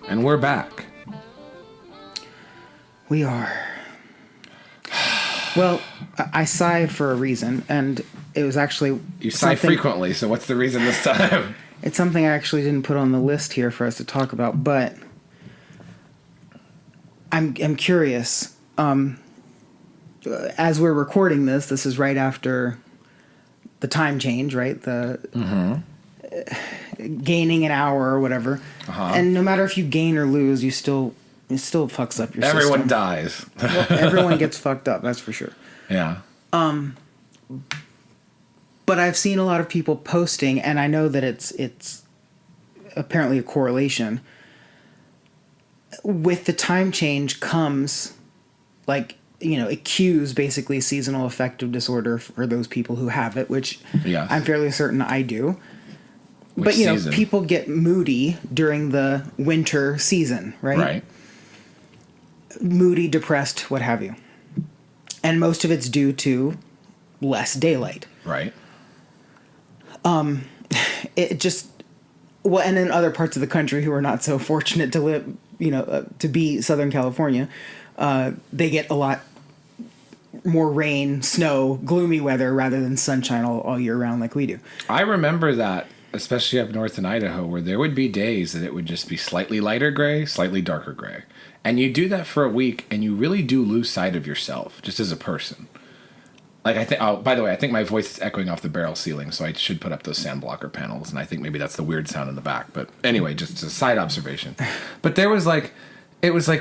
And we're back. We are. Well, I sigh for a reason, and it was actually... You sigh frequently, so what's the reason this time? It's something I actually didn't put on the list here for us to talk about, but I'm curious. As we're recording this is right after the time change, right? The gaining an hour or whatever. Uh-huh. And no matter if you gain or lose, it still fucks up your system. Everyone dies. Well, everyone gets fucked up, that's for sure. Yeah. But I've seen a lot of people posting, and I know that it's apparently a correlation. With the time change comes, it cues basically seasonal affective disorder for those people who have it, which I'm fairly certain I do. But, season? People get moody during the winter season, right? Right. Moody, depressed, what have you. And most of it's due to less daylight. Right. It just... Well, and in other parts of the country who are not so fortunate to live, to be Southern California, they get a lot more rain, snow, gloomy weather rather than sunshine all year round like we do. I remember that, especially up north in Idaho, where there would be days that it would just be slightly lighter gray, slightly darker gray. And you do that for a week, and you really do lose sight of yourself, just as a person. By the way, I think my voice is echoing off the barrel ceiling, so I should put up those sound blocker panels, and I think maybe that's the weird sound in the back. But anyway, just a side observation. But it was like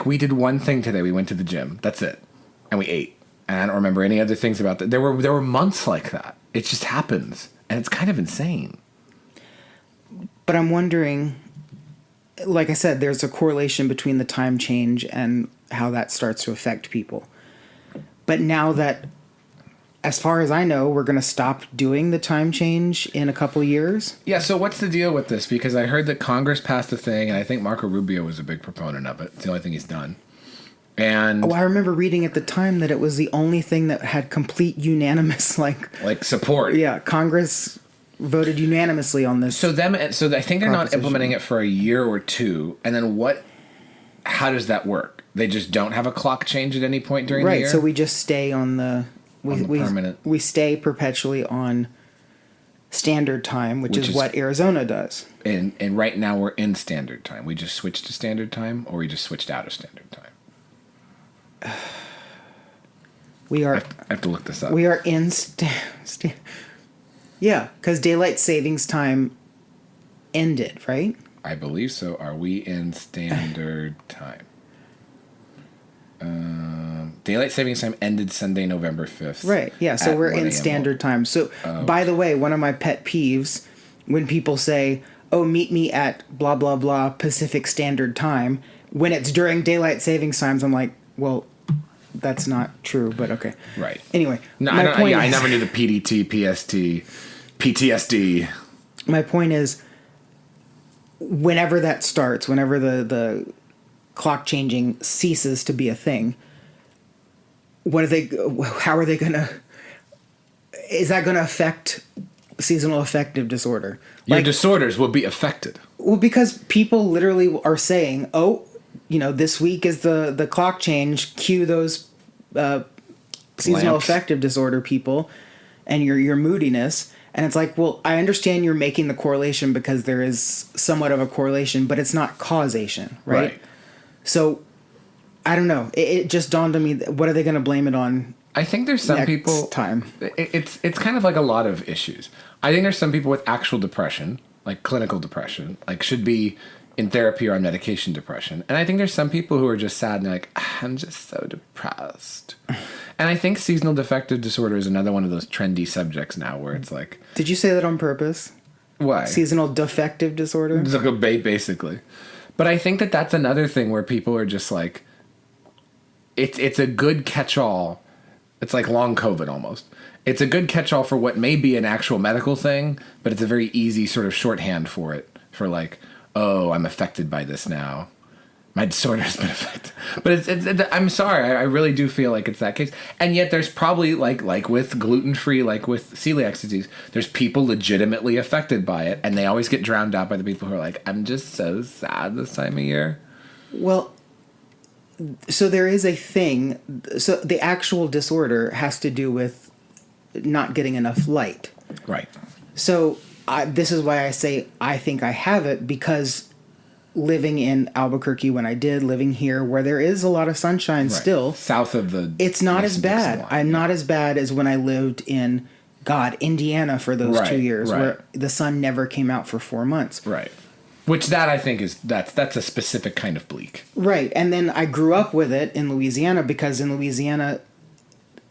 we did one thing today. We went to the gym. That's it. And we ate. And I don't remember any other things about that. There were months like that. It just happens. And it's kind of insane. But I'm wondering, like I said, there's a correlation between the time change and how that starts to affect people. But now that, as far as I know, we're going to stop doing the time change in a couple years. Yeah, so what's the deal with this? Because I heard that Congress passed a thing, and I think Marco Rubio was a big proponent of it. It's the only thing he's done. And I remember reading at the time that it was the only thing that had complete unanimous, support. Yeah, Congress voted unanimously on this. So I think they're not implementing it for a year or two, and then how does that work? They just don't have a clock change at any point during the year? Right, so we just stay on the... permanent. We stay perpetually on standard time, which is what Arizona does. And right now we're in standard time. We just switched to standard time, or we just switched out of standard time? We are... I have to look this up. We are in... Yeah, because daylight savings time ended, right? I believe so. Are we in standard time? Daylight savings time ended Sunday, November 5th. Right, yeah, so we're in standard time. So, by the way, one of my pet peeves, when people say, meet me at blah, blah, blah Pacific Standard Time, when it's during daylight savings times, I'm like, well, that's not true, but okay. Right. Anyway, I never knew the PDT, PST, PTSD. My point is, whenever that starts, whenever the clock changing ceases to be a thing, how are they gonna, is that gonna affect seasonal affective disorder? Your disorders will be affected. Well, because people literally are saying, this week is the clock change, cue those seasonal affective disorder people and your moodiness. And it's like, well, I understand you're making the correlation because there is somewhat of a correlation, but it's not causation, right? So, I don't know. It just dawned on me, what are they going to blame it on? I think there's some people... time. It's kind of like a lot of issues. I think there's some people with actual depression, like clinical depression, should be in therapy or on medication depression. And I think there's some people who are just sad and they're like, I'm just so depressed. And I think seasonal affective disorder is another one of those trendy subjects now where it's like... Did you say that on purpose? Why? Seasonal defective disorder? It's like a bait, basically. But I think that's another thing where people are just like... It's a good catch-all. It's like long COVID almost. It's a good catch-all for what may be an actual medical thing, but it's a very easy sort of shorthand for it. For I'm affected by this now. My disorder has been affected. But I'm sorry, I really do feel like it's that case. And yet there's probably, like with gluten-free, like with celiac disease, there's people legitimately affected by it, and they always get drowned out by the people who are like, I'm just so sad this time of year. Well, so there is a thing. So the actual disorder has to do with not getting enough light. Right. So this is why I say I think I have it, because living in Albuquerque when I did, living here where there is a lot of sunshine still, south of the, it's not as bad. line. I'm not as bad as when I lived in Indiana for those 2 years where the sun never came out for 4 months. Right. Which that I think is that's a specific kind of bleak. Right. And then I grew up with it in Louisiana, because in Louisiana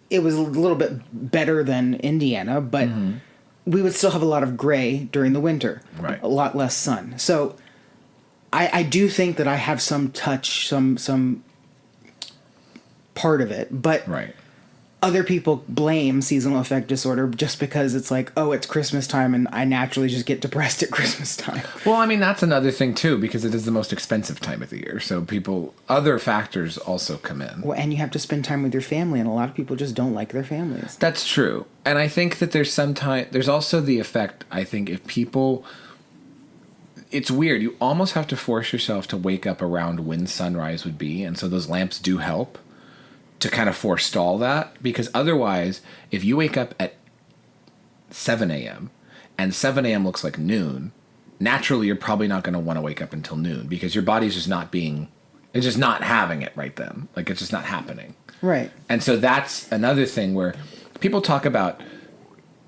it was a little bit better than Indiana, but we would still have a lot of gray during the winter. Right. A lot less sun. So I do think that I have some touch, some part of it, but Right. other people blame seasonal affective disorder just because it's like, oh, it's Christmas time and I naturally just get depressed at Christmas time. Well, I mean, that's another thing too, because it is the most expensive time of the year. So other factors also come in. Well, and you have to spend time with your family, and a lot of people just don't like their families. That's true. And I think that there's also the effect, I think, if people, it's weird. You almost have to force yourself to wake up around when sunrise would be. And so those lamps do help to kind of forestall that, because otherwise, if you wake up at 7 a.m. and 7 a.m. looks like noon, naturally you're probably not going to want to wake up until noon, because your body's just it's just not having it right then. Like, it's just not happening. Right. And so that's another thing where people talk about,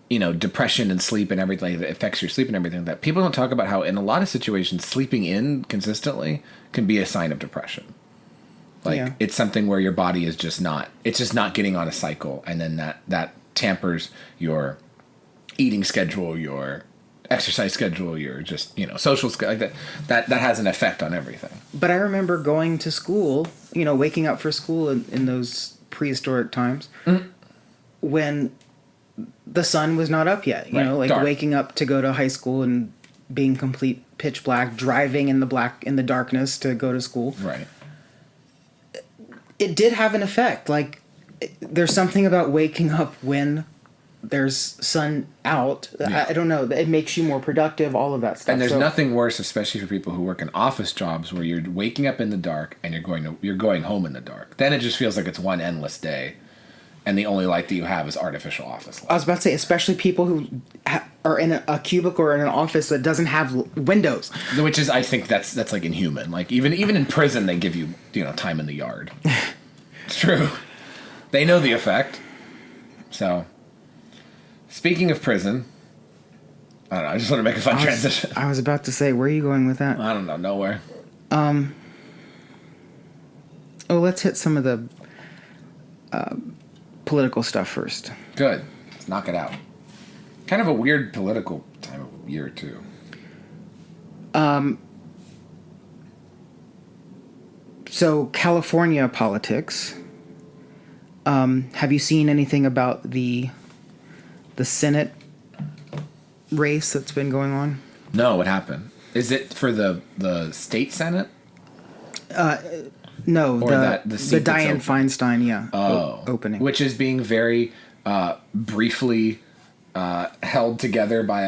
depression and sleep and everything that affects your sleep and everything, that people don't talk about how in a lot of situations, sleeping in consistently can be a sign of depression. Like, it's something where your body is just not getting on a cycle. And then that tampers your eating schedule, your exercise schedule, your just, social schedule, like that has an effect on everything. But I remember going to school, waking up for school in those prehistoric times when the sun was not up yet, dark. Waking up to go to high school and being complete pitch black, driving in the darkness to go to school. Right. It did have an effect. Like, there's something about waking up when there's sun out. Yeah. I don't know. It makes you more productive, all of that stuff. And there's nothing worse, especially for people who work in office jobs, where you're waking up in the dark and you're going home in the dark. Then it just feels like it's one endless day, and the only light that you have is artificial office light. I was about to say, especially people who are in a cubicle or in an office that doesn't have windows. Which is, I think that's like inhuman. Like, even in prison, they give you time in the yard. It's true. They know the effect. So, speaking of prison, I don't know. I just want to make a fun transition. I was about to say, where are you going with that? I don't know. Nowhere. Let's hit some of the political stuff first. Good. Let's knock it out. Kind of a weird political time of year, too. So, California politics. Have you seen anything about the Senate race that's been going on? No, what happened? Is it for the state Senate? No, Or the seat that's Dianne open? Feinstein, opening. Which is being very briefly held together by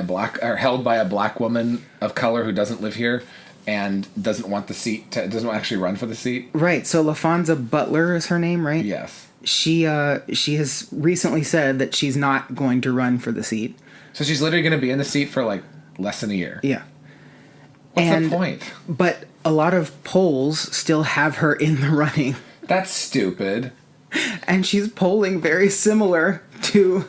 held by a black woman of color who doesn't live here and doesn't want the seat, doesn't actually run for the seat. Right. So LaFonza Butler is her name, right? Yes. She has recently said that she's not going to run for the seat. So she's literally going to be in the seat for like less than a year. Yeah. What's the point? But a lot of polls still have her in the running. That's stupid. And she's polling very similar to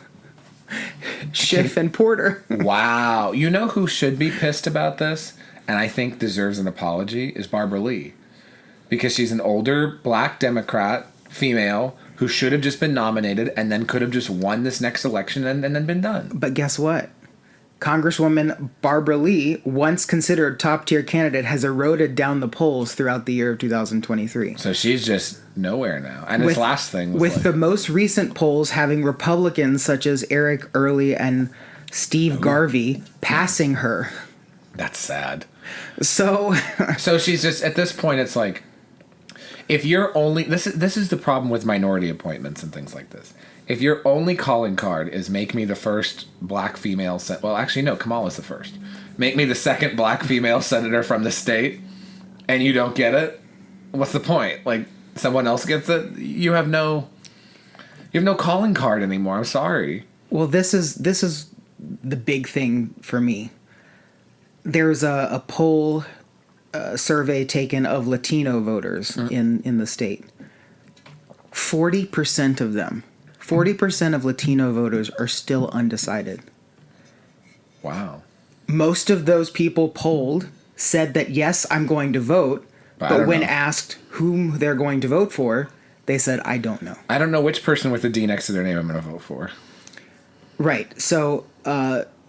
Schiff and Porter. Wow. You know who should be pissed about this, and I think deserves an apology, is Barbara Lee. Because she's an older black Democrat, female, who should have just been nominated and then could have just won this next election and then been done. But guess what? Congresswoman Barbara Lee, once considered top-tier candidate, has eroded down the polls throughout the year of 2023. So she's just nowhere now. And his last thing was with the most recent polls having Republicans such as Eric Early and Steve Garvey passing her. That's sad. So she's just, at this point, it's like, if you're only, this is the problem with minority appointments and things like this. If your only calling card is make me the first black female well, actually, no, Kamala's the first. Make me the second black female senator from the state, and you don't get it, what's the point? Like, someone else gets it. You have no calling card anymore. I'm sorry. Well, this is the big thing for me. There's a poll survey taken of Latino voters in the state. 40% of them, 40% of Latino voters are still undecided. Wow. Most of those people polled said that, yes, I'm going to vote, but when asked whom they're going to vote for, they said, I don't know. I don't know which person with a D next to their name I'm going to vote for. Right. So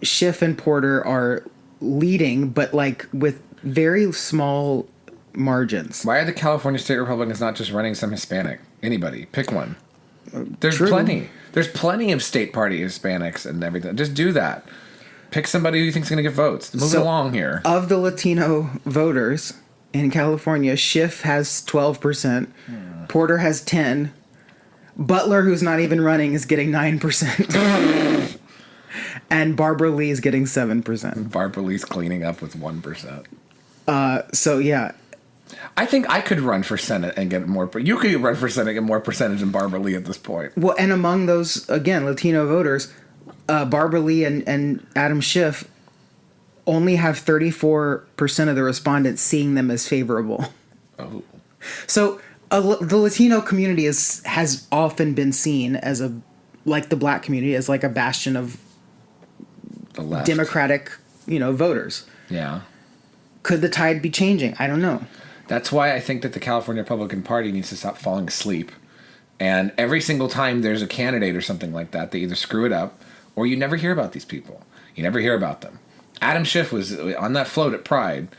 Schiff and Porter are leading, but like with very small margins. Why are the California State Republicans not just running some Hispanic? Anybody. Pick one. There's True. plenty. There's plenty of state party Hispanics and everything. Just do that. Pick somebody who you think's going to get votes. Move it along here. Of the Latino voters in California, Schiff has 12%. Porter has 10%. Butler, who's not even running, is getting 9%. And Barbara Lee is getting 7%. Barbara Lee's cleaning up with 1%. So, yeah. I think I could run for Senate and get more. You could run for Senate and get more percentage than Barbara Lee at this point. Well, and among those, again, Latino voters, Barbara Lee and Adam Schiff only have 34% of the respondents seeing them as favorable. Oh. So the Latino community has often been seen as like the black community, as like a bastion of The left. Democratic, voters. Yeah. Could the tide be changing? I don't know. That's why I think that the California Republican Party needs to stop falling asleep. And every single time there's a candidate or something like that, they either screw it up or you never hear about these people. You never hear about them. Adam Schiff was on that float at Pride.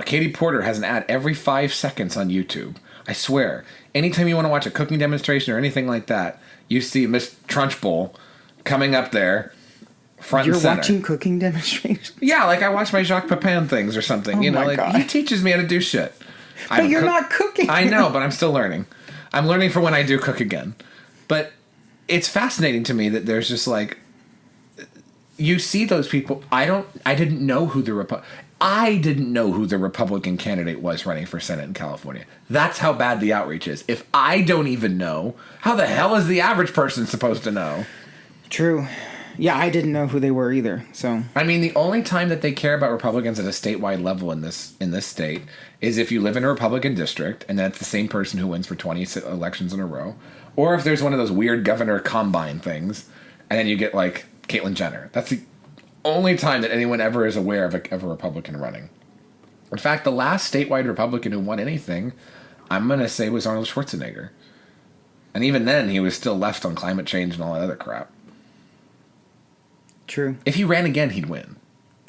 Katie Porter has an ad every 5 seconds on YouTube. I swear. Anytime you want to watch a cooking demonstration or anything like that, you see Miss Trunchbull coming up there front and center. You're watching cooking demonstrations? Yeah, like I watch my Jacques Pepin things or something. Oh my God. He teaches me how to do shit. But you're not cooking. I know, but I'm still learning. I'm learning for when I do cook again. But it's fascinating to me that there's just like, you see those people. I didn't know who the Republican candidate was running for Senate in California. That's how bad the outreach is. If I don't even know, how the hell is the average person supposed to know? True. Yeah, I didn't know who they were either. So I mean, the only time that they care about Republicans at a statewide level in this state is if you live in a Republican district and that's the same person who wins for 20 elections in a row, or if there's one of those weird governor combine things, and then you get like Caitlyn Jenner. That's the only time that anyone ever is aware of a Republican running. In fact, the last statewide Republican who won anything, I'm going to say, was Arnold Schwarzenegger. And even then, he was still left on climate change and all that other crap. true. If he ran again, he'd win.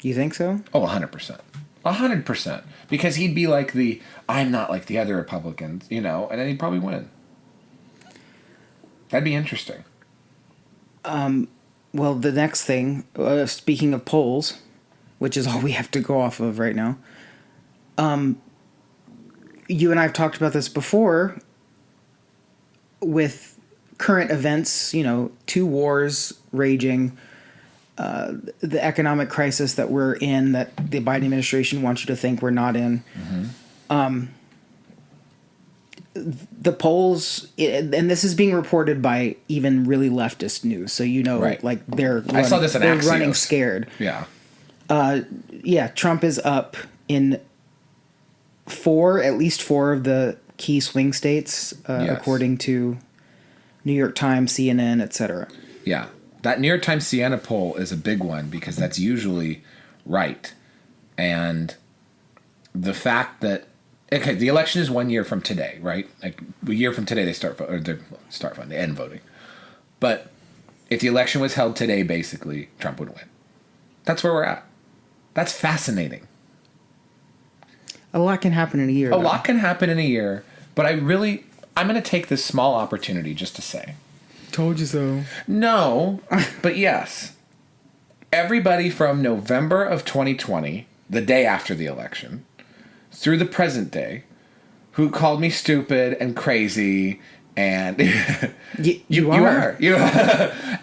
You think so? Oh, 100%. 100%. Because he'd be like I'm not like the other Republicans, and then he'd probably win. That'd be interesting. Well, the next thing, speaking of polls, which is all we have to go off of right now, you and I have talked about this before with current events, 2 wars raging, the economic crisis that we're in, that the Biden administration wants you to think we're not in. Mm-hmm. The polls, and this is being reported by even really leftist news, so right. like they're I saw this in they're Axios. running scared. Yeah. Yeah, Trump is up in at least four of the key swing states, Yes. according to New York Times, CNN, etc. Yeah. That New York Times Siena poll is a big one because that's usually right. And the fact that, okay, the election is 1 year from today, right? Like a year from today they end voting. But if the election was held today, basically, Trump would win. That's where we're at. That's fascinating. A lot can happen in a year. A lot can happen in a year, but I'm going to take this small opportunity just to say. Told you so. No, but yes. Everybody from November of 2020, the day after the election, through the present day, who called me stupid and crazy and you are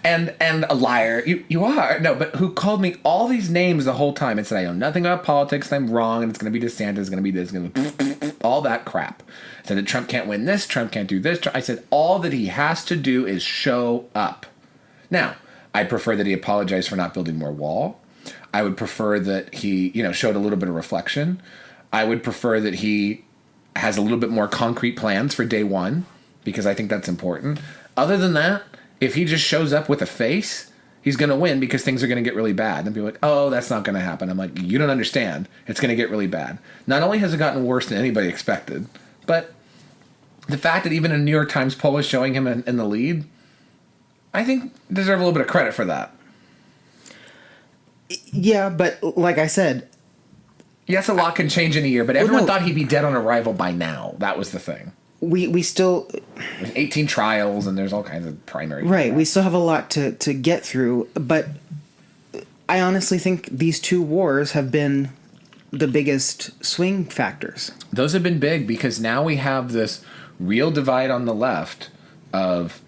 and a liar. You are. No, but who called me all these names the whole time and said I know nothing about politics and I'm wrong and it's going to be DeSantis, it's going to be this, all that crap. I said that Trump can't win this, Trump can't do this. I said all that he has to do is show up. Now, I prefer that he apologize for not building more wall. I would prefer that he, showed a little bit of reflection. I would prefer that he has a little bit more concrete plans for day one, because I think that's important. Other than that, if he just shows up with a face, he's going to win, because things are going to get really bad. And people are like, oh, that's not going to happen. I'm like, you don't understand. It's going to get really bad. Not only has it gotten worse than anybody expected, but the fact that even a New York Times poll is showing him in the lead, I think deserve a little bit of credit for that. Yeah, but like I said... Yes, a lot can change in a year, but everyone thought he'd be dead on arrival by now. That was the thing. We still... There's 18 trials, and there's all kinds of primary... Right, we still have a lot to get through, but I honestly think these two wars have been the biggest swing factors. Those have been big, because now we have this real divide on the left of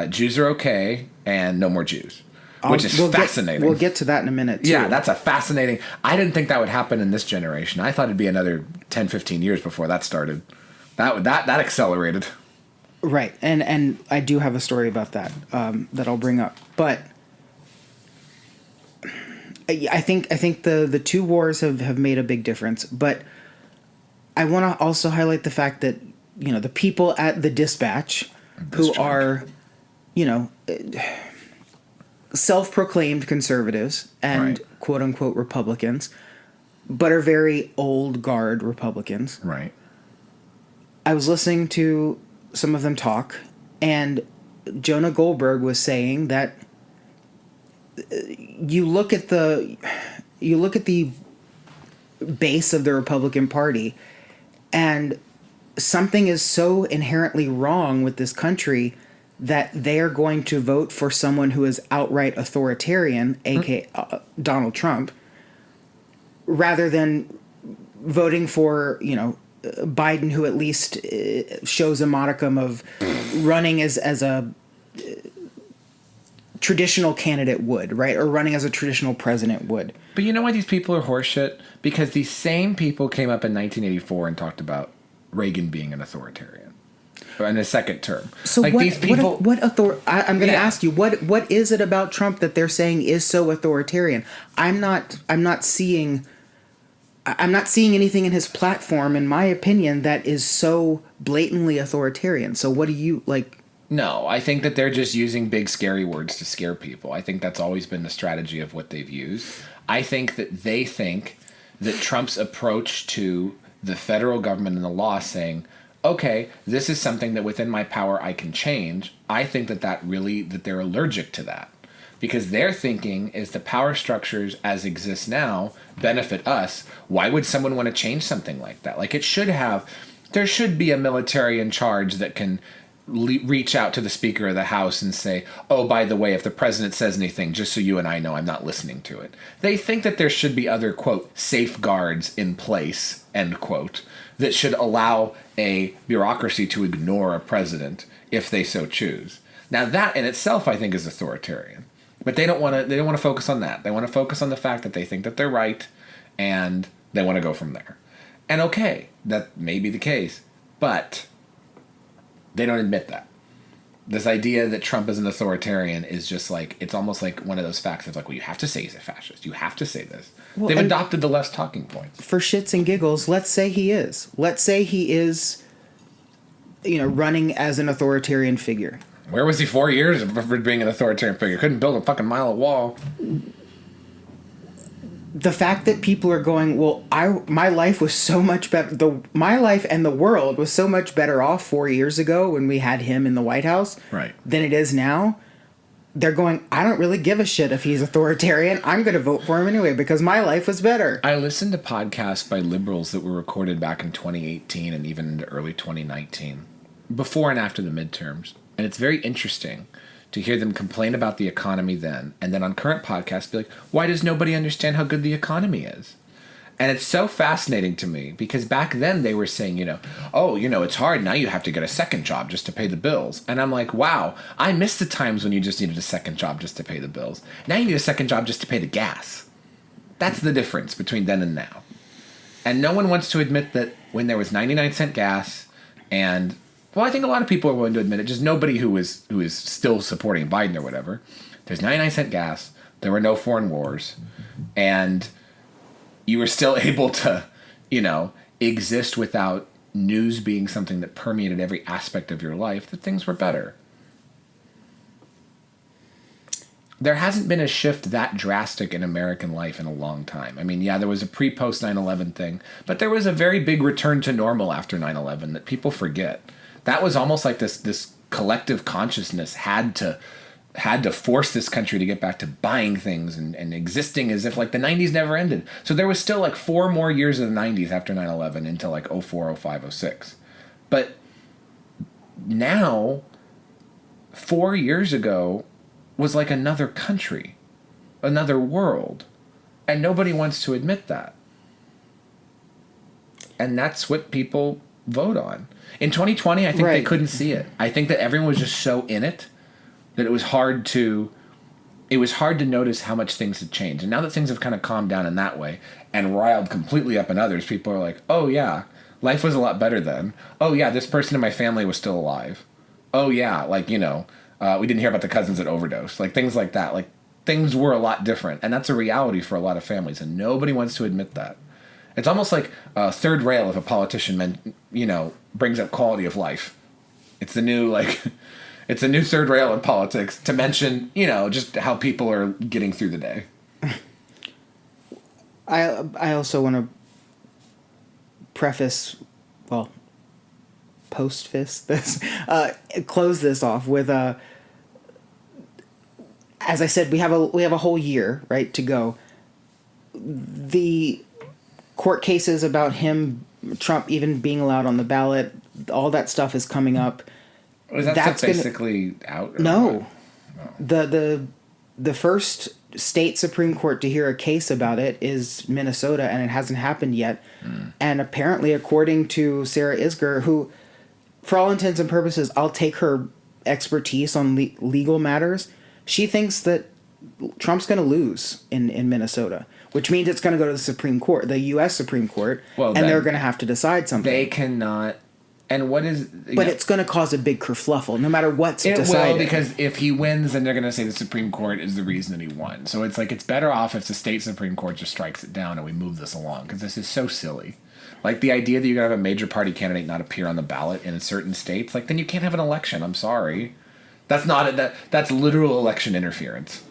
Jews are okay and no more Jews. Which is fascinating. We'll get to that in a minute, too. Yeah, that's a fascinating... I didn't think that would happen in this generation. I thought it'd be another 10, 15 years before that started. That accelerated. Right, and I do have a story about that that I'll bring up. But I think the two wars have made a big difference. But I want to also highlight the fact that, the people at the Dispatch who are, self-proclaimed conservatives and quote-unquote Republicans, but are very old guard Republicans. Right. I was listening to some of them talk, and Jonah Goldberg was saying that you look at the base of the Republican Party, and something is so inherently wrong with this country that they are going to vote for someone who is outright authoritarian, aka Donald Trump, rather than voting for, Biden, who at least shows a modicum of running as a traditional candidate would, right? Or running as a traditional president would. But you know why these people are horseshit? Because these same people came up in 1984 and talked about Reagan being an authoritarian. In his second term. So like these people, I'm going to ask you, what is it about Trump that they're saying is so authoritarian? I'm not seeing anything in his platform, in my opinion, that is so blatantly authoritarian. So what do you like? No, I think that they're just using big scary words to scare people. I think that's always been the strategy of what they've used. I think that they think that Trump's approach to the federal government and the law, saying, okay, this is something that within my power I can change. I think that they're allergic to that, because their thinking is the power structures as exist now benefit us. Why would someone want to change something like that? Like there should be a military in charge that can reach out to the Speaker of the House and say, oh, by the way, if the president says anything, just so you and I know, I'm not listening to it. They think that there should be other, quote, safeguards in place, end quote, that should allow a bureaucracy to ignore a president if they so choose. Now that in itself, I think, is authoritarian. But they don't want to focus on that. They want to focus on the fact that they think that they're right, and they want to go from there. And okay, that may be the case, but they don't admit that. This idea that Trump is an authoritarian is just like, it's almost like one of those facts of like, well, you have to say he's a fascist. You have to say this. Well, they've adopted the left's talking points. For shits and giggles, let's say he is. Let's say he is, running as an authoritarian figure. Where was he 4 years for being an authoritarian figure? Couldn't build a fucking mile of wall. The fact that people are going, well, my life was so much better. My life and the world was so much better off 4 years ago when we had him in the White House, right, than it is now. They're going, I don't really give a shit if he's authoritarian. I'm going to vote for him anyway because my life was better. I listened to podcasts by liberals that were recorded back in 2018 and even into early 2019, before and after the midterms, and it's very interesting to hear them complain about the economy then, and then on current podcasts be like, why does nobody understand how good the economy is? And it's so fascinating to me, because back then they were saying, it's hard, now you have to get a second job just to pay the bills. And I'm like, wow, I miss the times when you just needed a second job just to pay the bills. Now you need a second job just to pay the gas. That's the difference between then and now. And no one wants to admit that when there was 99-cent gas and, well, I think a lot of people are willing to admit it, just nobody who is still supporting Biden or whatever. There's 99-cent gas, there were no foreign wars, and you were still able to, exist without news being something that permeated every aspect of your life, that things were better. There hasn't been a shift that drastic in American life in a long time. I mean, yeah, there was a pre-post 9/11 thing, but there was a very big return to normal after 9/11 that people forget. That was almost like this collective consciousness had to force this country to get back to buying things and existing as if like the 90s never ended. So there was still like 4 more years of the 90s after 9/11 until like 04, 05, 06. But now, 4 years ago, was like another country, another world, and nobody wants to admit that. And that's what people vote on. In 2020, I think they couldn't see it. I think that everyone was just so in it that it was hard to notice how much things had changed. And now that things have kind of calmed down in that way and riled completely up in others, people are like, oh yeah, life was a lot better then. Oh yeah, this person in my family was still alive. Oh yeah, like, we didn't hear about the cousins that overdosed. Like, things like that. Like, things were a lot different. And that's a reality for a lot of families. And nobody wants to admit that. It's almost like a third rail if a politician, brings up quality of life. It's the new, it's a new third rail in politics to mention, just how people are getting through the day. I also want to close this off with as I said, we have a whole year, right, to go. The court cases about Trump even being allowed on the ballot, all that stuff is coming up. Was that stuff basically out? No. The first state Supreme Court to hear a case about it is Minnesota, and it hasn't happened yet. And apparently, according to Sarah Isgur, who, for all intents and purposes, I'll take her expertise on legal matters, she thinks that Trump's going to lose in Minnesota, which means it's going to go to the Supreme Court, the U.S. Supreme Court, and they're going to have to decide something. They cannot. And what is... But it's going to cause a big kerfluffle, no matter what's decided. It will, because if he wins, then they're going to say the Supreme Court is the reason that he won. So it's like, it's better off if the state Supreme Court just strikes it down and we move this along, because this is so silly. Like, the idea that you're going to have a major party candidate not appear on the ballot in certain states, like, then you can't have an election. I'm sorry. That's not... That's literal election interference.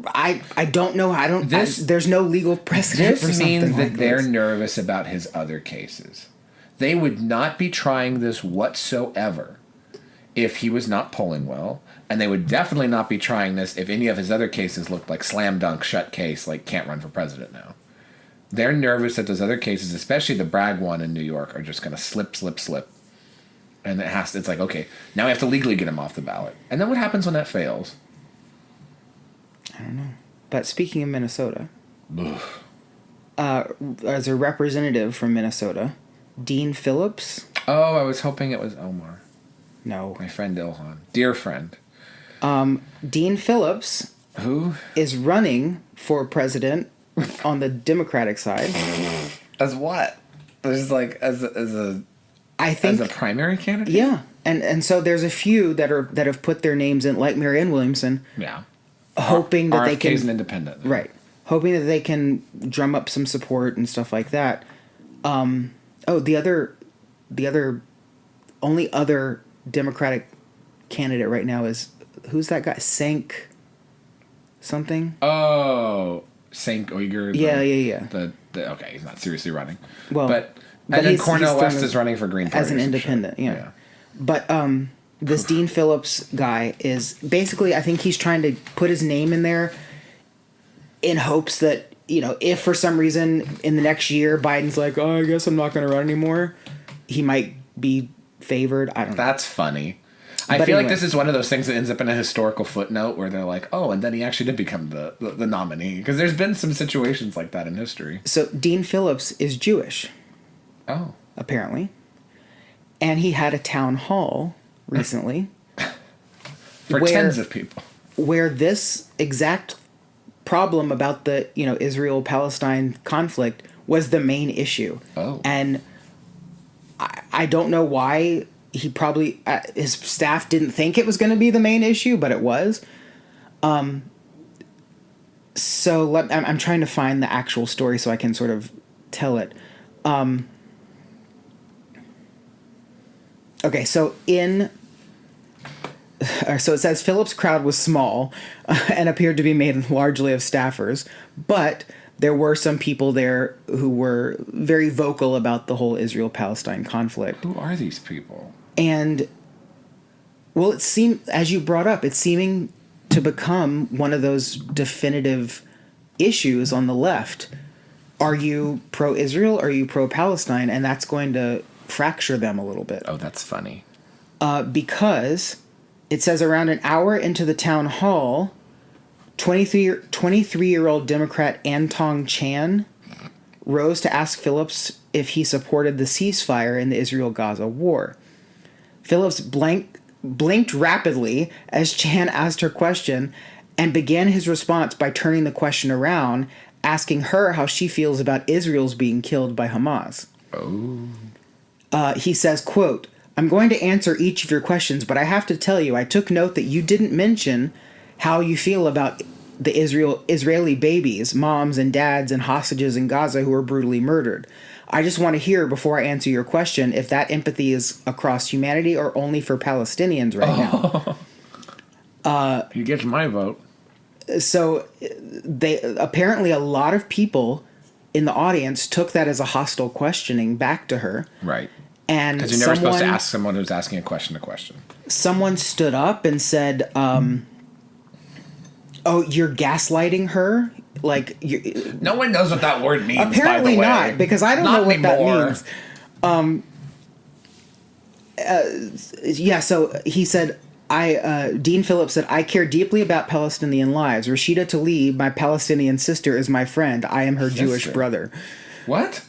I don't know. There's no legal precedent for something like this. This means that they're nervous about his other cases. They would not be trying this whatsoever if he was not polling well, and they would definitely not be trying this if any of his other cases looked like slam dunk shut case, like can't run for president now. They're nervous that those other cases, especially the Bragg one in New York, are just going to slip. And it's like, okay, now we have to legally get him off the ballot. And then what happens when that fails? I don't know. But speaking of Minnesota, as a representative from Minnesota, Dean Phillips. Oh, I was hoping it was Omar. No. My friend Ilhan. Dear friend. Dean Phillips. Who? Is running for president on the Democratic side. As what? As a primary candidate? Yeah. And so there's a few that have put their names in, like Marianne Williamson. Yeah. Hoping that they can... an independent. Right. Hoping that they can drum up some support and stuff like that. The only other Democratic candidate right now is... Who's that guy? Cenk something? Oh, Cenk Uyghur. Yeah. Okay, he's not seriously running. Well, but then Cornel West is running for Green Party. As an independent, yeah. But this Dean Phillips guy is basically, I think he's trying to put his name in there in hopes that, if for some reason in the next year Biden's like, oh, I guess I'm not going to run anymore, he might be favored. I don't know. That's funny. I feel like this is one of those things that ends up in a historical footnote where they're like, oh, and then he actually did become the nominee. Because there's been some situations like that in history. So Dean Phillips is Jewish. Oh. Apparently. And he had a town hall recently. For tens of people. Where this exact problem about the, Israel-Palestine conflict was the main issue. Oh. And I don't know why he probably, his staff didn't think it was going to be the main issue, but it was. So I'm trying to find the actual story so I can sort of tell it. Okay, so so it says Philip's crowd was small and appeared to be made largely of staffers, but there were some people there who were very vocal about the whole Israel-Palestine conflict. Who are these people? And, well, it seemed, as you brought up, it's seeming to become one of those definitive issues on the left. Are you pro-Israel or are you pro-Palestine? And that's going to fracture them a little bit. Oh, that's funny. Because it says around an hour into the town hall, 23-year-old Democrat Antong Chan rose to ask Phillips if he supported the ceasefire in the Israel-Gaza war. Phillips blinked rapidly as Chan asked her question and began his response by turning the question around, asking her how she feels about Israel's being killed by Hamas. Oh. He says, quote, "I'm going to answer each of your questions, but I have to tell you, I took note that you didn't mention how you feel about the Israeli babies, moms and dads and hostages in Gaza who were brutally murdered. I just want to hear, before I answer your question, if that empathy is across humanity or only for Palestinians right now." He gets my vote. So apparently a lot of people in the audience took that as a hostile questioning back to her. Right. And because you're never supposed to ask someone who's asking a question. Someone stood up and said, "Oh, you're gaslighting her? Like, no one knows what that word means." Apparently by the way. not, because I don't know what anymore. that means. Yeah. So he said, Dean Phillips said, "I care deeply about Palestinian lives. Rashida Tlaib, my Palestinian sister, is my friend. I am her Jewish brother." What?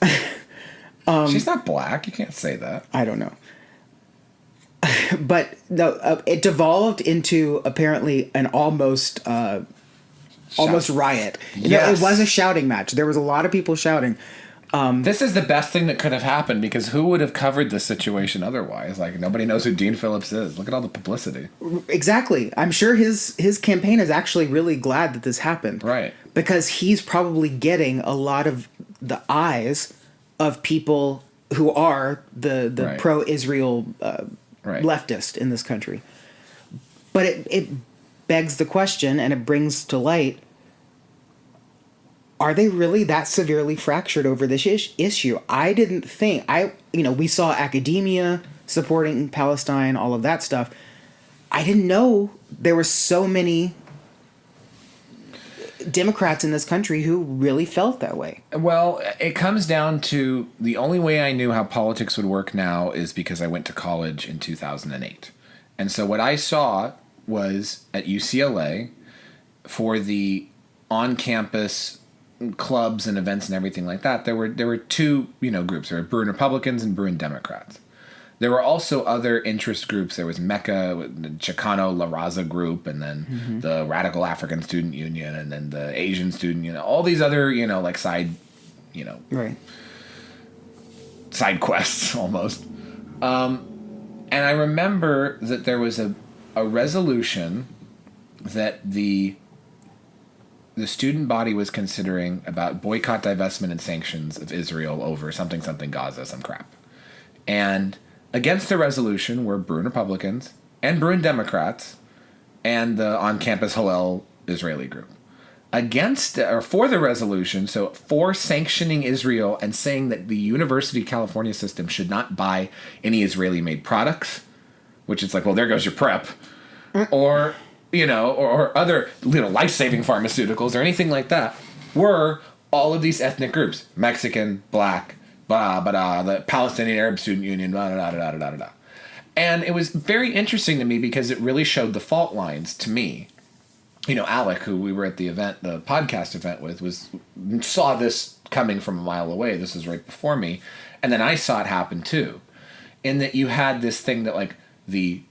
She's not black. You can't say that. I don't know. But no, it devolved into apparently an almost riot. Yes. It was a shouting match. There was a lot of people shouting. This is the best thing that could have happened, because who would have covered this situation otherwise? Like, nobody knows who Dean Phillips is. Look at all the publicity. Exactly. I'm sure his campaign is actually really glad that this happened. Right. Because he's probably getting a lot of the eyes of people who are the Right. pro-Israel Right. leftist in this country. But it begs the question, and it brings to light, are they really that severely fractured over this issue? I didn't think... we saw academia supporting Palestine, all of that stuff. I didn't know there were so many Democrats in this country who really felt that way. Well, it comes down to the only way I knew how politics would work now is because I went to college in 2008. And so what I saw was at UCLA for the on-campus clubs and events and everything like that, there were two, groups. There were Bruin Republicans and Bruin Democrats. There were also other interest groups. There was Mecca, the Chicano La Raza group, and then the Radical African Student Union, and then the Asian Student Union. All these other, like side, Right. side quests almost. And I remember that there was a resolution that the student body was considering about boycott, divestment, and sanctions of Israel over something Gaza, some crap. And against the resolution were Bruin Republicans and Bruin Democrats and the on-campus Hillel Israeli group. For the resolution, so for sanctioning Israel and saying that the University of California system should not buy any Israeli-made products, which is like, well, there goes your prep, or other life-saving pharmaceuticals or anything like that, were all of these ethnic groups: Mexican, black, the Palestinian Arab Student Union, And it was very interesting to me because it really showed the fault lines to me. Alec, who we were at the event, the podcast event with, saw this coming from a mile away. This was right before me. And then I saw it happen too. In that you had this thing that, like, the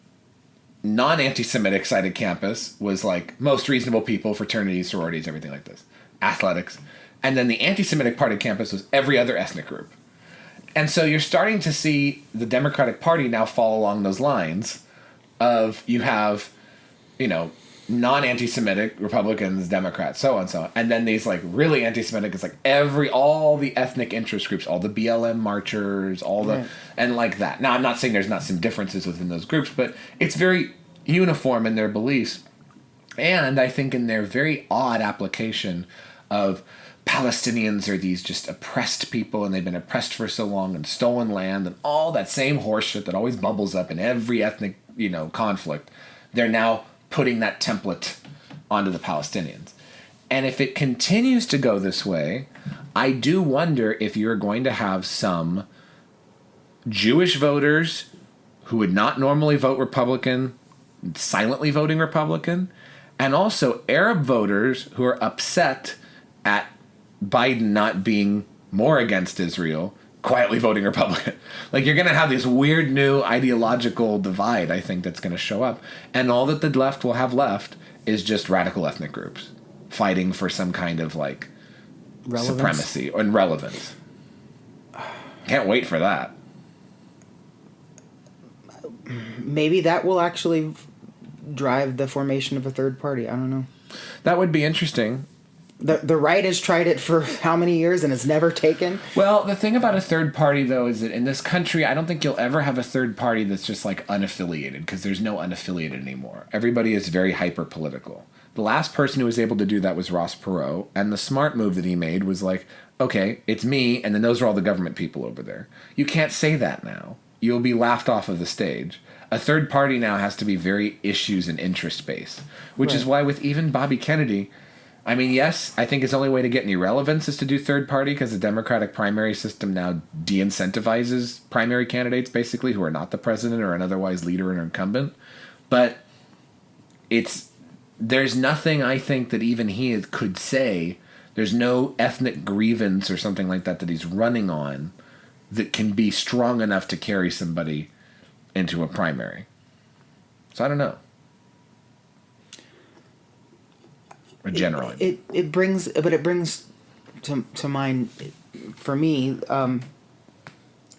non-anti-Semitic sided campus was like most reasonable people, fraternities, sororities, everything like this, athletics. And then the anti-Semitic part of campus was every other ethnic group. And so you're starting to see the Democratic Party now fall along those lines of you have, you know, non-anti-Semitic Republicans, Democrats, so on and so on. And then these like really anti-Semitic, it's like all the ethnic interest groups, all the BLM marchers, and like that. Now, I'm not saying there's not some differences within those groups, but it's very uniform in their beliefs. And I think in their very odd application of Palestinians are these just oppressed people and they've been oppressed for so long and stolen land and all that same horseshit that always bubbles up in every ethnic, conflict. They're now putting that template onto the Palestinians. And if it continues to go this way, I do wonder if you're going to have some Jewish voters who would not normally vote Republican, silently voting Republican, and also Arab voters who are upset at Biden not being more against Israel, quietly voting Republican. Like, you're going to have this weird new ideological divide, I think, that's going to show up. And all that the left will have left is just radical ethnic groups fighting for some kind of, like, supremacy and relevance. Can't wait for that. Maybe that will actually drive the formation of a third party. I don't know. That would be interesting. The right has tried it for how many years and it's never taken? Well, the thing about a third party, though, is that in this country, I don't think you'll ever have a third party that's just like unaffiliated, because there's no unaffiliated anymore. Everybody is very hyper-political. The last person who was able to do that was Ross Perot, and the smart move that he made was like, okay, it's me, and then those are all the government people over there. You can't say that now. You'll be laughed off of the stage. A third party now has to be very issues and interest-based, which is why with even Bobby Kennedy, I mean, yes, I think his only way to get any relevance is to do third party, because the Democratic primary system now de-incentivizes primary candidates, basically, who are not the president or an otherwise leader or incumbent. But there's nothing, I think, that even he could say. There's no ethnic grievance or something like that he's running on that can be strong enough to carry somebody into a primary. So I don't know. Generally, it brings to mind, for me,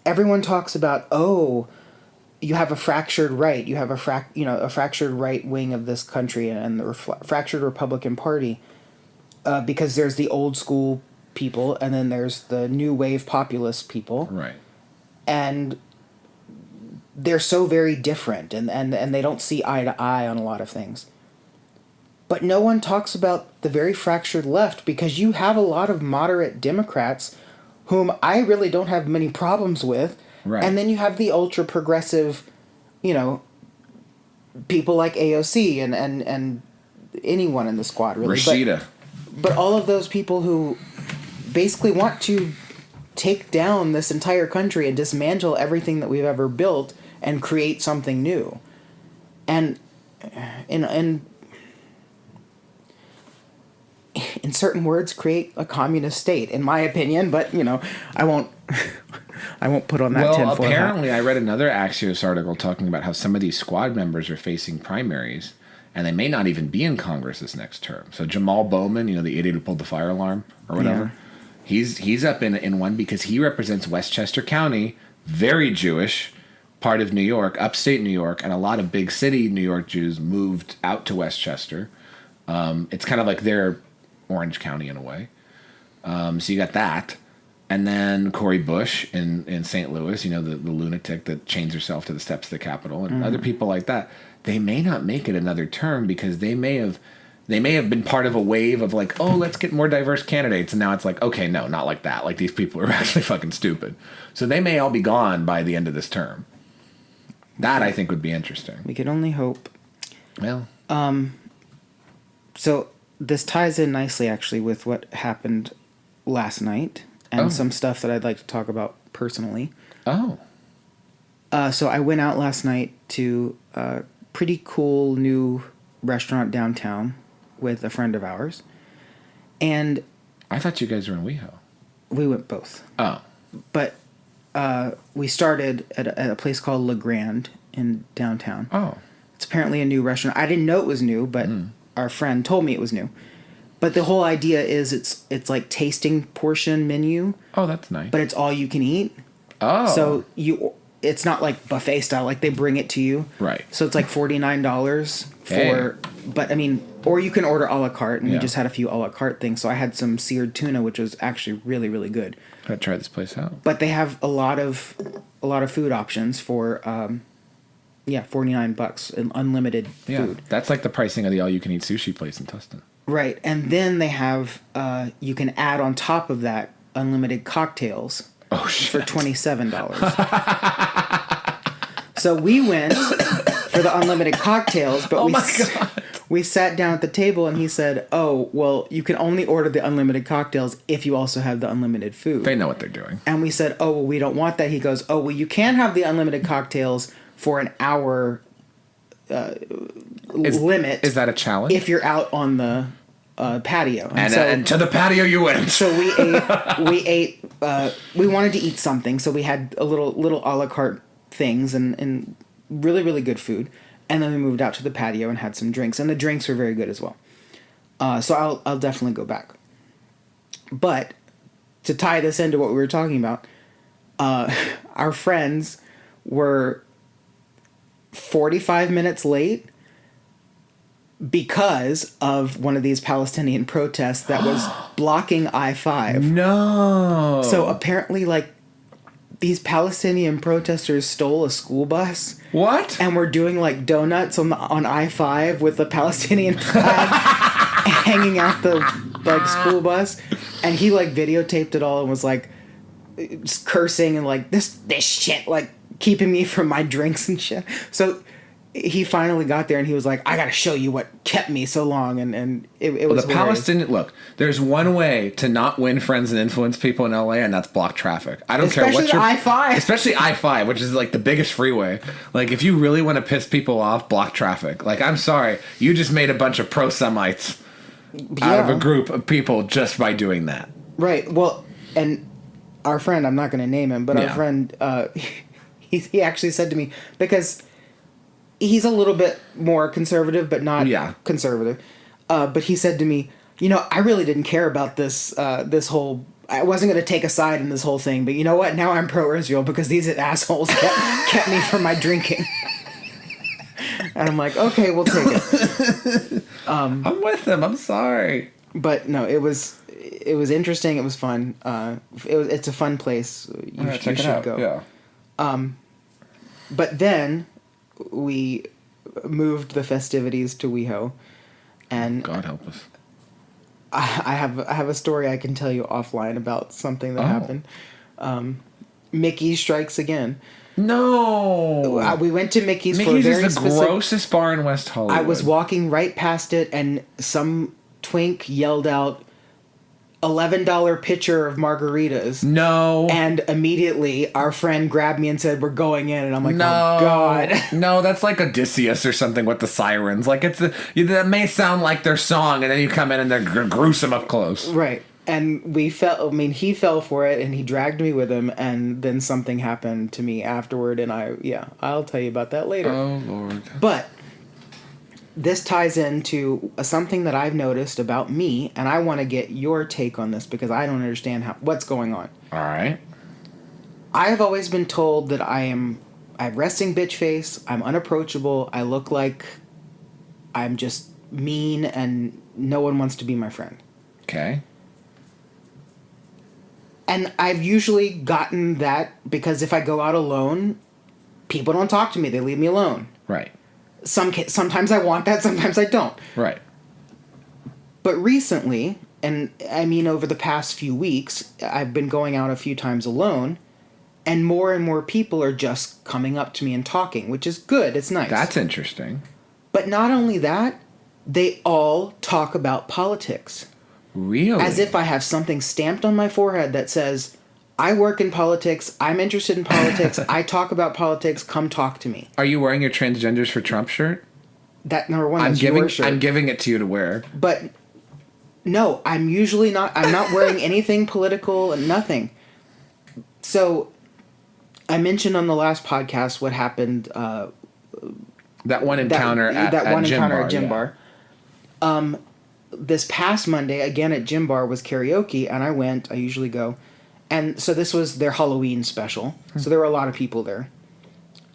everyone talks about, you have a fractured right, you have a fractured right wing of this country and the fractured Republican Party, because there's the old school people and then there's the new wave populist people, right? And they're so very different, and they don't see eye to eye on a lot of things. But no one talks about the very fractured left, because you have a lot of moderate Democrats whom I really don't have many problems with. Right. And then you have the ultra progressive, people like AOC and anyone in the squad, really. Rashida. But all of those people who basically want to take down this entire country and dismantle everything that we've ever built and create something new. And in certain words, create a communist state, in my opinion. But I won't put on that tinfoil hat. Well, apparently, I read another Axios article talking about how some of these squad members are facing primaries, and they may not even be in Congress this next term. So Jamal Bowman, the idiot who pulled the fire alarm or whatever, he's up in one because he represents Westchester County, very Jewish part of New York, upstate New York, and a lot of big city New York Jews moved out to Westchester. It's kind of like their Orange County in a way. So you got that. And then Cori Bush in St. Louis, the lunatic that chains herself to the steps of the Capitol, and other people like that. They may not make it another term because they may have been part of a wave of like, oh, let's get more diverse candidates. And now it's like, okay, no, not like that. Like, these people are actually fucking stupid. So they may all be gone by the end of this term. That, I think, would be interesting. We can only hope. Well. So this ties in nicely, actually, with what happened last night and some stuff that I'd like to talk about personally. Oh. So I went out last night to a pretty cool new restaurant downtown with a friend of ours. And I thought you guys were in WeHo. We went both. Oh. But we started at a place called Le Grand in downtown. Oh. It's apparently a new restaurant. I didn't know it was new, but our friend told me it was new. But the whole idea is it's like tasting portion menu, Oh, that's nice. but it's all you can eat. Oh. So it's not like buffet style, like they bring it to you. Right. So it's like $49 for, Hey. but I mean, or you can order a la carte, and we Yeah. just had a few a la carte things. So I had some seared tuna, which was actually really, really good. Gotta try this place out. But they have a lot of food options for, $49 and unlimited Yeah. food. That's like the pricing of the all-you-can-eat sushi place in Tustin. Right. And then they have, you can add on top of that unlimited cocktails. Oh, For shit. $27. So we went for the unlimited cocktails, but Oh my God. we sat down at the table and he said, "Oh, well, you can only order the unlimited cocktails if you also have the unlimited food." They know what they're doing. And we said, "Oh, well, we don't want that." He goes, "Oh, well, you can have the unlimited cocktails for an hour limit Is that a challenge? if you're out on the patio." And to the patio you went. So we ate, we wanted to eat something, so we had a little a la carte things and really, really good food. And then we moved out to the patio and had some drinks, and the drinks were very good as well. So I'll definitely go back. But to tie this into what we were talking about, our friends were 45 minutes late because of one of these Palestinian protests that was blocking I-5. No. So apparently, like, these Palestinian protesters stole a school bus What? and were doing like donuts on I-5 with the Palestinian flag hanging out the like school bus, and he like videotaped it all and was like just cursing and like this shit, like keeping me from my drinks and shit. So he finally got there and he was like, "I gotta show you what kept me so long," and it was The hilarious. Palestinian look. There's one way to not win friends and influence people in LA, and that's block traffic. I don't care what Especially I-5. especially I-5, which is like the biggest freeway. Like if you really want to piss people off, block traffic. Like I'm sorry, you just made a bunch of pro-Semites out of a group of people just by doing that. Right. Well, and our friend, I'm not going to name him, but our Yeah. friend, he actually said to me, because he's a little bit more conservative, but not conservative. But he said to me, "You know, I really didn't care about this whole. I wasn't going to take a side in this whole thing, but you know what? Now I'm pro-Israel because these assholes kept me from my drinking." And I'm like, "Okay, we'll take it." I'm with them. I'm sorry. But no, it was interesting. It was fun. It's a fun place. You should go. Yeah. But then we moved the festivities to WeHo, and God help us. I have a story I can tell you offline about something that happened. Mickey strikes again. No. We went to Mickey's for a Mickey's very is the specific. grossest bar in West Hollywood. I was walking right past it, and some twink yelled out, $11 pitcher of margaritas. No. And immediately our friend grabbed me and said, "We're going in." And I'm like, No. "Oh, God." No, that's like Odysseus or something with the sirens. Like that may sound like their song, and then you come in and they're gruesome up close. Right. And he fell for it, and he dragged me with him, and then something happened to me afterward, and I'll tell you about that later. Oh, Lord. But this ties into something that I've noticed about me, and I want to get your take on this because I don't understand what's going on. All right. I have always been told that I have resting bitch face, I'm unapproachable, I look like I'm just mean, and no one wants to be my friend. Okay. And I've usually gotten that because if I go out alone, people don't talk to me. They leave me alone. Right. Sometimes I want that, sometimes I don't. Right. But recently, and I mean over the past few weeks, I've been going out a few times alone, and more people are just coming up to me and talking, which is good. It's nice. That's interesting. But not only that, they all talk about politics. Really? As if I have something stamped on my forehead that says, "I work in politics, I'm interested in politics, I talk about politics, come talk to me." Are you wearing your Transgenders for Trump shirt? That number one, that's your shirt. I'm giving it to you to wear. But no, I'm usually not. I'm not wearing anything political, nothing. So I mentioned on the last podcast what happened That one encounter at Gym Bar. This past Monday, again at Gym Bar, was karaoke, and I went. I usually go. And so this was their Halloween special. So there were a lot of people there.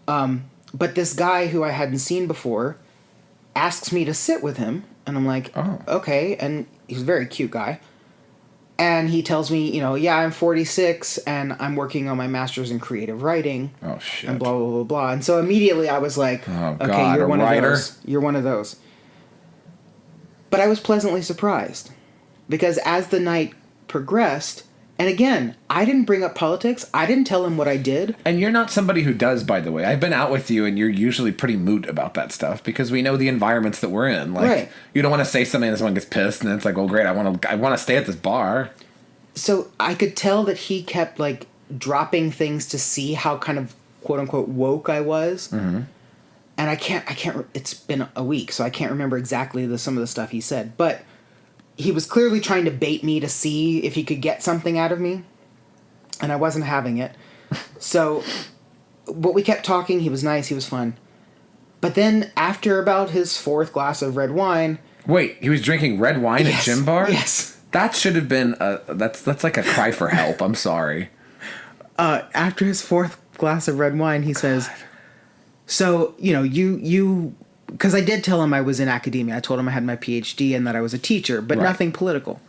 But this guy who I hadn't seen before asks me to sit with him. And I'm like, oh, okay. And he's a very cute guy. And he tells me, yeah, I'm 46 and I'm working on my master's in creative writing. Oh, shit. And blah, blah, blah, blah. And so immediately I was like, okay, you're one of those. You're one of those. But I was pleasantly surprised. Because as the night progressed, and again, I didn't bring up politics. I didn't tell him what I did. And you're not somebody who does, by the way. I've been out with you, and you're usually pretty moot about that stuff because we know the environments that we're in. Like, right. You don't want to say something and someone gets pissed, and it's like, well, great, I want to stay at this bar. So I could tell that he kept like dropping things to see how kind of quote unquote woke I was. Mm-hmm. And I can't. It's been a week, so I can't remember exactly some of the stuff he said, but. He was clearly trying to bait me to see if he could get something out of me, and I wasn't having it. So, but we kept talking. He was nice. He was fun. But then, after about his fourth glass of red wine... Wait, he was drinking red wine at Gym Bar? Yes. That should have been... That's like a cry for help. I'm sorry. After his fourth glass of red wine, he says, so, you because I did tell him I was in academia. I told him I had my PhD and that I was a teacher, but nothing political.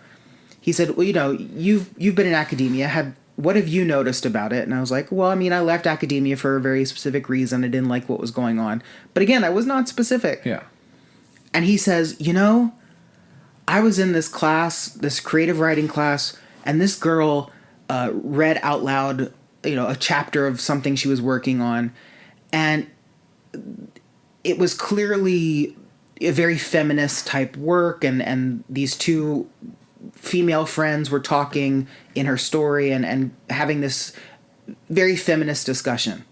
He said, well, you've been in academia. What have you noticed about it? And I was like, well, I mean, I left academia for a very specific reason. I didn't like what was going on. But again, I was not specific. Yeah. And he says, I was in this class, this creative writing class, and this girl read out loud, a chapter of something she was working on. And it was clearly a very feminist type work, and these two female friends were talking in her story and having this very feminist discussion.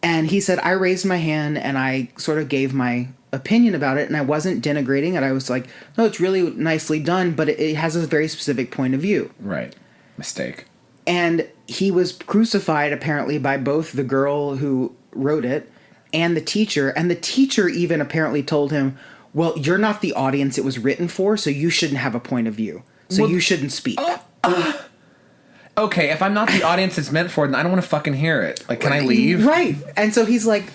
And he said, I raised my hand and I sort of gave my opinion about it, and I wasn't denigrating it. I was like, no, it's really nicely done, but it has a very specific point of view. Right. Mistake. And he was crucified apparently by both the girl who wrote it and the teacher even apparently told him, well, you're not the audience it was written for, so you shouldn't have a point of view. So you shouldn't speak. Okay, if I'm not the audience it's meant for, then I don't want to fucking hear it. Like, can I leave? Right. And so he's like,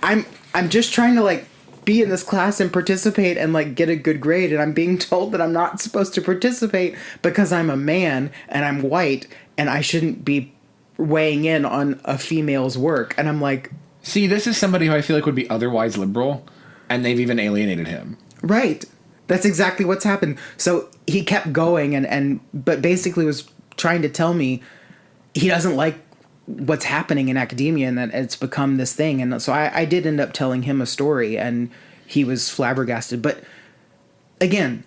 I'm just trying to, like, be in this class and participate and, like, get a good grade, and I'm being told that I'm not supposed to participate because I'm a man and I'm white and I shouldn't be weighing in on a female's work. And I'm like... See, this is somebody who I feel like would be otherwise liberal, and they've even alienated him. Right. That's exactly what's happened. So he kept going but basically was trying to tell me he doesn't like what's happening in academia and that it's become this thing. And so I did end up telling him a story, and he was flabbergasted. But again,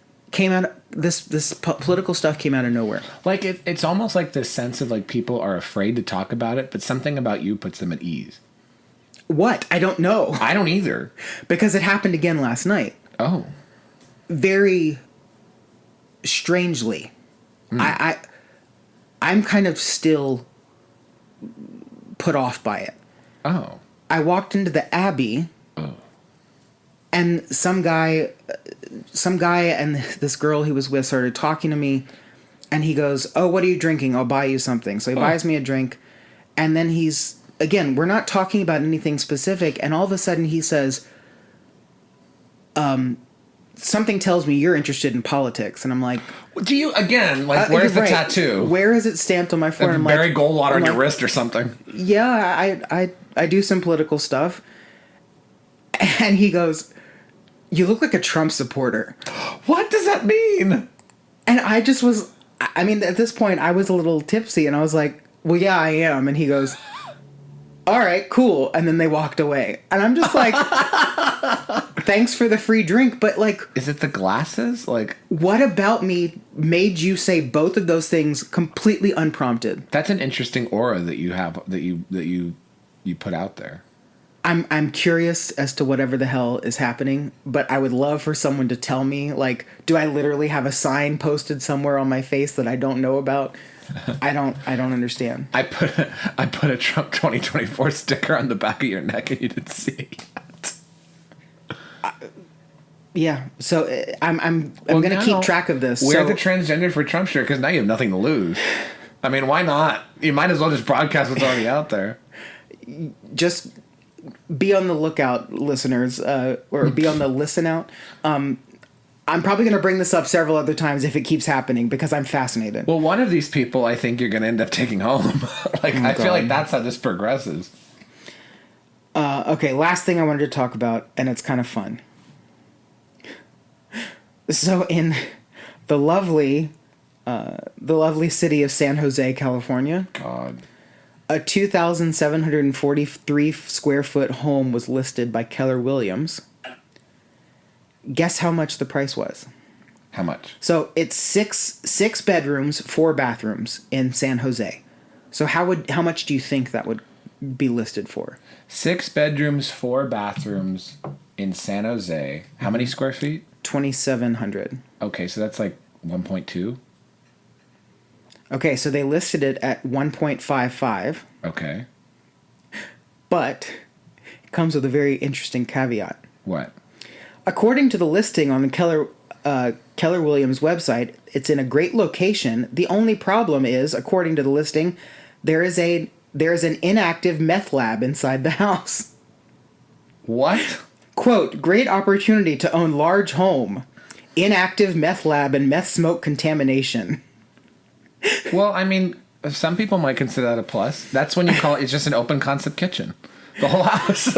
this political stuff came out of nowhere. Like it's almost like this sense of like people are afraid to talk about it, but something about you puts them at ease. What? I don't know. I don't either. Because it happened again last night. Oh. Very strangely. I'm kind of still put off by it. Oh. I walked into the Abbey. Oh. And some guy and this girl he was with started talking to me, and he goes, oh, what are you drinking? I'll buy you something. So he buys me a drink, and then again, we're not talking about anything specific, and all of a sudden he says, something tells me you're interested in politics. And I'm like... Do you, again, like, where's the tattoo? Where is it stamped on my forehead? Barry Goldwater on your wrist or something. Yeah, I do some political stuff. And he goes, you look like a Trump supporter. What does that mean? And I just was... I mean, at this point, I was a little tipsy, and I was like, well, yeah, I am. And he goes... all right, cool. And then they walked away. And I'm just like, thanks for the free drink. But like, is it the glasses? Like, what about me made you say both of those things completely unprompted? That's an interesting aura that you have, that you put out there. I'm curious as to whatever the hell is happening, but I would love for someone to tell me, like, do I literally have a sign posted somewhere on my face that I don't know about? I don't understand. I put a Trump 2024 sticker on the back of your neck and you didn't see it yet. Yeah. So I'm Well, going to now, keep track of this. Wear So the transgender for Trump shirt because now you have nothing to lose. I mean, why not? You might as well just broadcast what's already out there. just be on the lookout, listeners, or be on the listen out. I'm probably going to bring this up several other times if it keeps happening because I'm fascinated. Well, one of these people I think you're going to end up taking home. I feel like that's how this progresses. Okay, last thing I wanted to talk about, and it's kind of fun. So in the lovely city of San Jose, California, God. a 2,743 square foot home was listed by Keller Williams. Guess how much the price was? How much? So it's six bedrooms, 4 bathrooms in San Jose. So how much do you think that would be listed for? 6 bedrooms, 4 bathrooms in San Jose. How many square feet? 2,700. Okay, so that's like 1.2. Okay, so they listed it at 1.55, Okay. but it comes with a very interesting caveat. What? According to the listing on the Keller Williams website, it's in a great location. The only problem is, according to the listing, there is an inactive meth lab inside the house. What? Quote, great opportunity to own large home. Inactive meth lab and meth smoke contamination. Well, I mean, some people might consider that a plus. That's when you call it's just an open concept kitchen. The whole house.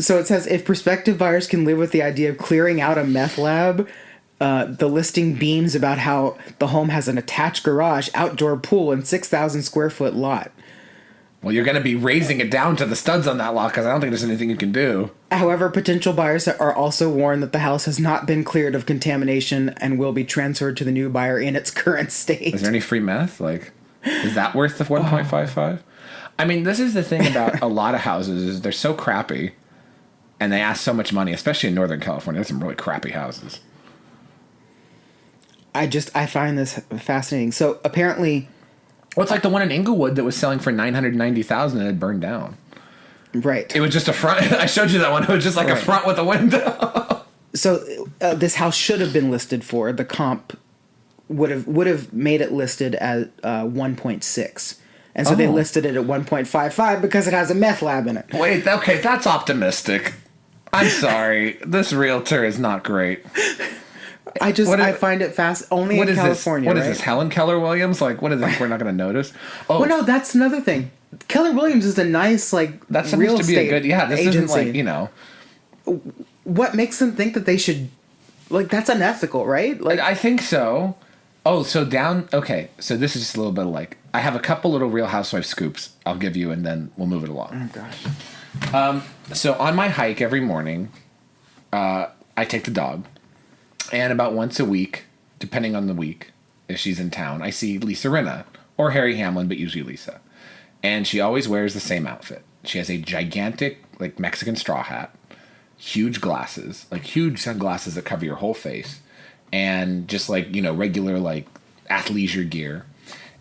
So it says, if prospective buyers can live with the idea of clearing out a meth lab, the listing beams about how the home has an attached garage, outdoor pool, and 6,000 square foot lot. Well, you're going to be raising it down to the studs on that lot because I don't think there's anything you can do. However, potential buyers are also warned that the house has not been cleared of contamination and will be transferred to the new buyer in its current state. Is there any free meth? Like, is that worth the 1.55? I mean, this is the thing about a lot of houses is they're so crappy and they ask so much money, especially in Northern California. There's some really crappy houses. I find this fascinating. So apparently... Well, it's like the one in Inglewood that was selling for $990,000 and it burned down. Right. It was just a front. I showed you that one. It was just like a front with a window. So this house should have been listed for, the comp would have made it listed at 1.6. And so they listed it at 1.55 because it has a meth lab in it. Wait, okay, that's optimistic. I'm sorry. This realtor is not great. I find it fast. Only in California. What is this? Helen Keller Williams? Like, what is this? We're not going to notice. Oh, well, no, that's another thing. Keller Williams is a nice, like, that's real supposed to be estate a good. Yeah, this agency. isn't like, you know. What makes them think that they should, like, that's unethical, right? Like, I think so. Oh, so down. Okay, so this is just a little bit of like. I have a couple little Real Housewives scoops I'll give you, and then we'll move it along. Oh gosh. So on my hike every morning, I take the dog. And about once a week, depending on the week, if she's in town, I see Lisa Rinna or Harry Hamlin, but usually Lisa. And she always wears the same outfit. She has a gigantic, like, Mexican straw hat, huge glasses, like huge sunglasses that cover your whole face, and just like, you know, regular, like, athleisure gear.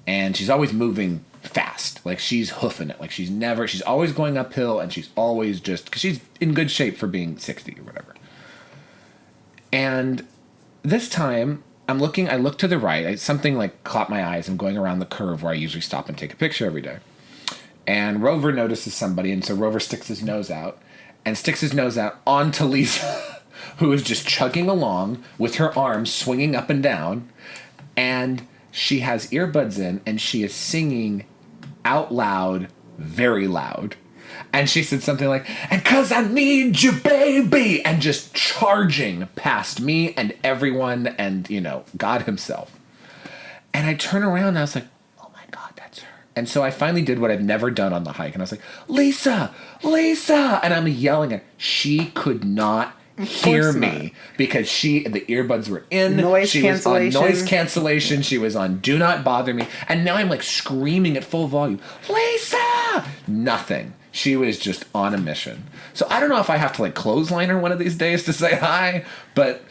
And she's always moving fast. Like, she's hoofing it. Like, she's always going uphill, and she's always just, because she's in good shape for being 60 or whatever. And this time, I look to the right. Something like caught my eyes. I'm going around the curve where I usually stop and take a picture every day. And Rover notices somebody, and so Rover sticks his nose out onto Lisa, who is just chugging along with her arms swinging up and down. And she has earbuds in, and she is singing out loud, very loud. And she said something like, "And 'cause I need you, baby," and just charging past me and everyone and, you know, God himself. And I turn around and I was like, oh my God, that's her. And so I finally did what I've never done on the hike. And I was like, Lisa, Lisa. And I'm yelling at her. She could not hear me because the earbuds were in. She was on noise cancellation. She was on do not bother me. And now I'm like screaming at full volume, Lisa! Nothing. She was just on a mission. So I don't know if I have to like clothesline her one of these days to say hi, but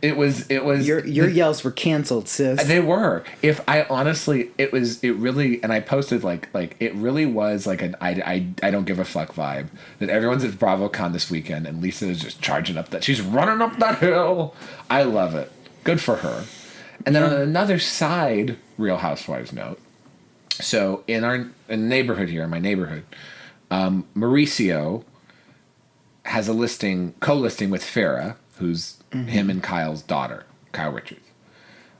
Your yells were canceled, sis. They were. If I honestly, it really, and I posted like it really was like an I don't give a fuck vibe that everyone's at BravoCon this weekend and Lisa is just charging up she's running up that hill. I love it. Good for her. And then on another side, Real Housewives note. So in the neighborhood here, in my neighborhood, Mauricio has a co-listing with Farrah, who's him and Kyle's daughter, Kyle Richards.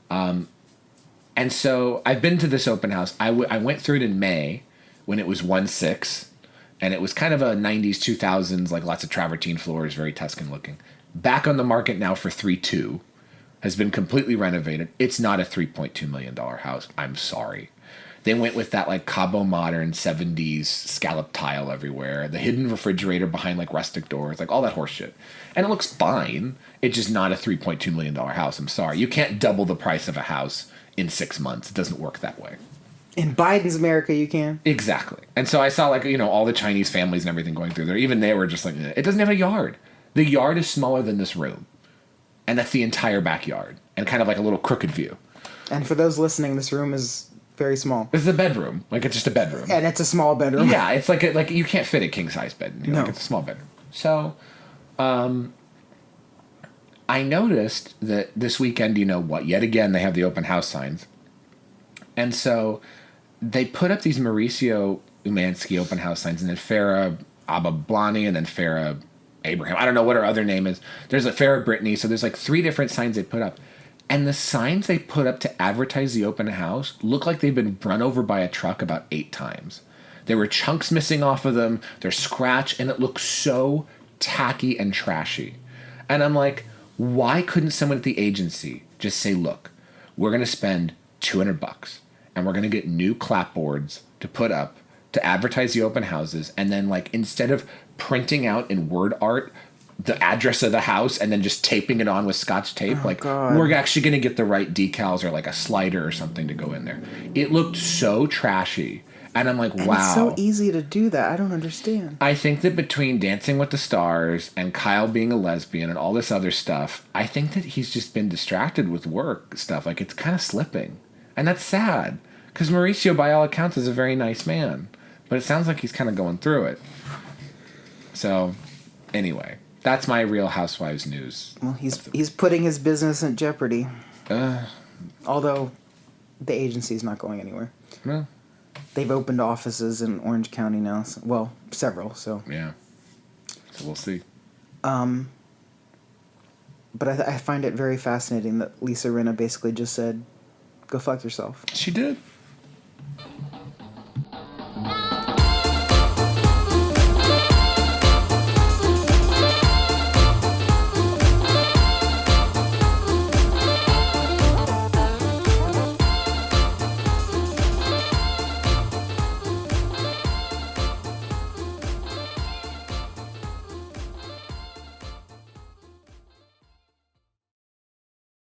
And so I've been to this open house. I went through it in May when it was 1.6, and it was kind of a 90s, 2000s, like lots of travertine floors, very Tuscan looking. Back on the market now for 3.2, has been completely renovated. It's not a $3.2 million house. I'm sorry. They went with that like Cabo Modern 70s scallop tile everywhere, the hidden refrigerator behind like rustic doors, like all that horse shit. And it looks fine. It's just not a $3.2 million house. I'm sorry. You can't double the price of a house in 6 months. It doesn't work that way. In Biden's America, you can. Exactly. And so I saw like, all the Chinese families and everything going through there. Even they were just like, it doesn't have a yard. The yard is smaller than this room. And that's the entire backyard. And kind of like a little crooked view. And for those listening, this room is very small. This is a bedroom. Like, it's just a bedroom. And it's a small bedroom. Yeah, it's like you can't fit a king-size bed. No. Like it's a small bedroom. So, I noticed that this weekend, yet again, they have the open house signs. And so they put up these Mauricio Umansky open house signs, and then Farrah Abablani, and then Farrah Abraham. I don't know what her other name is. There's a Farrah Brittany. So there's like 3 different signs they put up. And the signs they put up to advertise the open house look like they've been run over by a truck about 8 times. There were chunks missing off of them. They're scratched, and it looks so tacky and trashy. And I'm like, why couldn't someone at the agency just say, look, we're going to spend $200 and we're going to get new clapboards to put up to advertise the open houses, and then like instead of printing out in word art the address of the house and then just taping it on with Scotch tape, we're actually going to get the right decals or like a slider or something to go in there. It looked so trashy. And I'm like, wow. It's so easy to do that. I don't understand. I think that between Dancing with the Stars and Kyle being a lesbian and all this other stuff, I think that he's just been distracted with work stuff. Like, it's kind of slipping. And that's sad. Because Mauricio, by all accounts, is a very nice man. But it sounds like he's kind of going through it. So, anyway. That's my Real Housewives news. Well, he's putting his business in jeopardy. Although the agency's not going anywhere. No. They've opened offices in Orange County now. So, well, several. So yeah. So we'll see. But I find it very fascinating that Lisa Rinna basically just said, "Go fuck yourself." She did.